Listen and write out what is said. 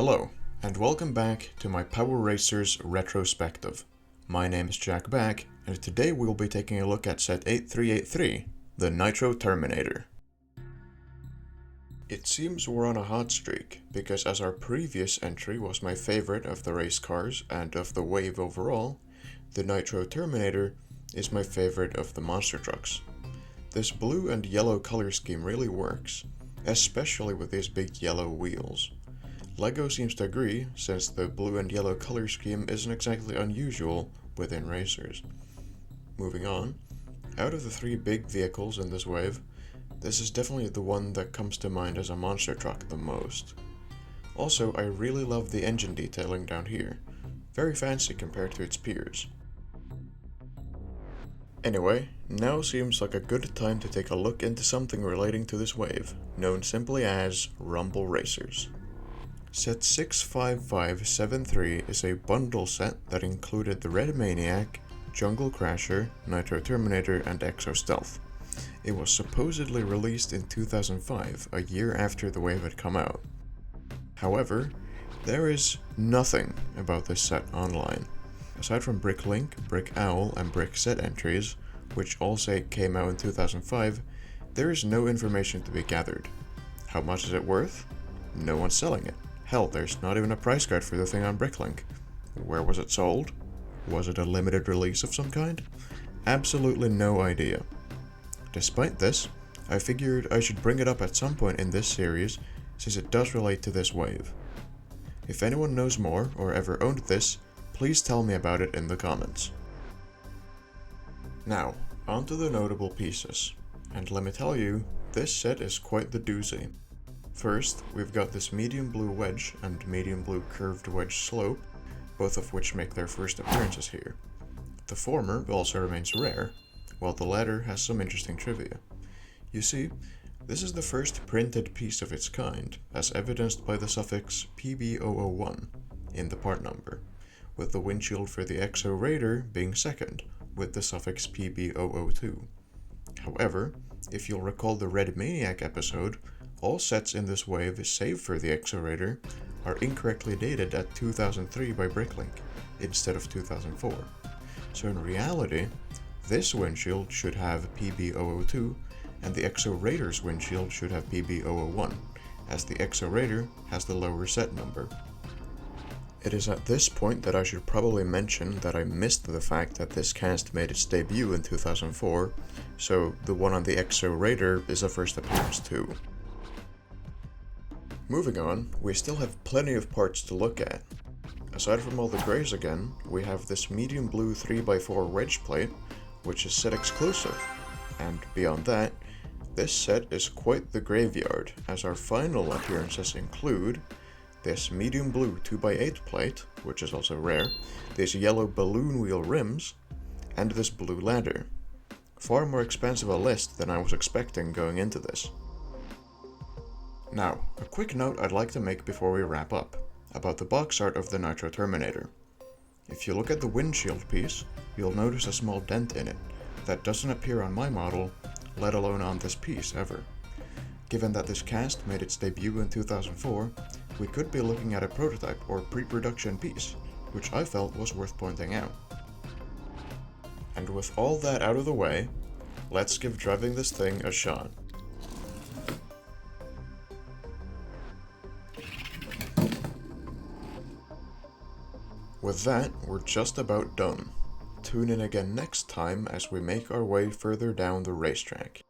Hello, and welcome back to my Power Racers Retrospective. My name is Jack Back, and today we will be taking a look at set 8383, the Nitro Terminator. It seems we're on a hot streak, because as our previous entry was my favorite of the race cars and of the wave overall, the Nitro Terminator is my favorite of the monster trucks. This blue and yellow color scheme really works, especially with these big yellow wheels. LEGO seems to agree, since the blue and yellow color scheme isn't exactly unusual within racers. Moving on, out of the three big vehicles in this wave, this is definitely the one that comes to mind as a monster truck the most. Also, I really love the engine detailing down here, very fancy compared to its peers. Anyway, now seems like a good time to take a look into something relating to this wave, known simply as Rumble Racers. Set 65573 is a bundle set that included the Red Maniac, Jungle Crasher, Nitro Terminator, and Exo Stealth. It was supposedly released in 2005, a year after the wave had come out. However, there is nothing about this set online. Aside from Bricklink, Brick Owl, and Brick Set entries, which all say came out in 2005, there is no information to be gathered. How much is it worth? No one's selling it. Hell, there's not even a price guide for the thing on Bricklink. Where was it sold? Was it a limited release of some kind? Absolutely no idea. Despite this, I figured I should bring it up at some point in this series, since it does relate to this wave. If anyone knows more, or ever owned this, please tell me about it in the comments. Now, onto the notable pieces. And let me tell you, this set is quite the doozy. First, we've got this medium blue wedge and medium blue curved wedge slope, both of which make their first appearances here. The former also remains rare, while the latter has some interesting trivia. You see, this is the first printed piece of its kind, as evidenced by the suffix pb001 in the part number, with the windshield for the Exo Raider being second, with the suffix pb002. However, if you'll recall the Red Maniac episode, all sets in this wave, save for the Exo Raider, are incorrectly dated at 2003 by Bricklink, instead of 2004. So in reality, this windshield should have pb002, and the Exo Raider's windshield should have pb001, as the Exo Raider has the lower set number. It is at this point that I should probably mention that I missed the fact that this cast made its debut in 2004, so the one on the Exo Raider is a first appearance too. Moving on, we still have plenty of parts to look at. Aside from all the greys again, we have this medium blue 3x4 wedge plate, which is set exclusive, and beyond that, this set is quite the graveyard, as our final appearances include this medium blue 2x8 plate, which is also rare, these yellow balloon wheel rims, and this blue ladder. Far more expansive a list than I was expecting going into this. Now, a quick note I'd like to make before we wrap up, about the box art of the Nitro Terminator. If you look at the windshield piece, you'll notice a small dent in it, that doesn't appear on my model, let alone on this piece ever. Given that this cast made its debut in 2004, we could be looking at a prototype or pre-production piece, which I felt was worth pointing out. And with all that out of the way, let's give driving this thing a shot. With that, we're just about done. Tune in again next time as we make our way further down the racetrack.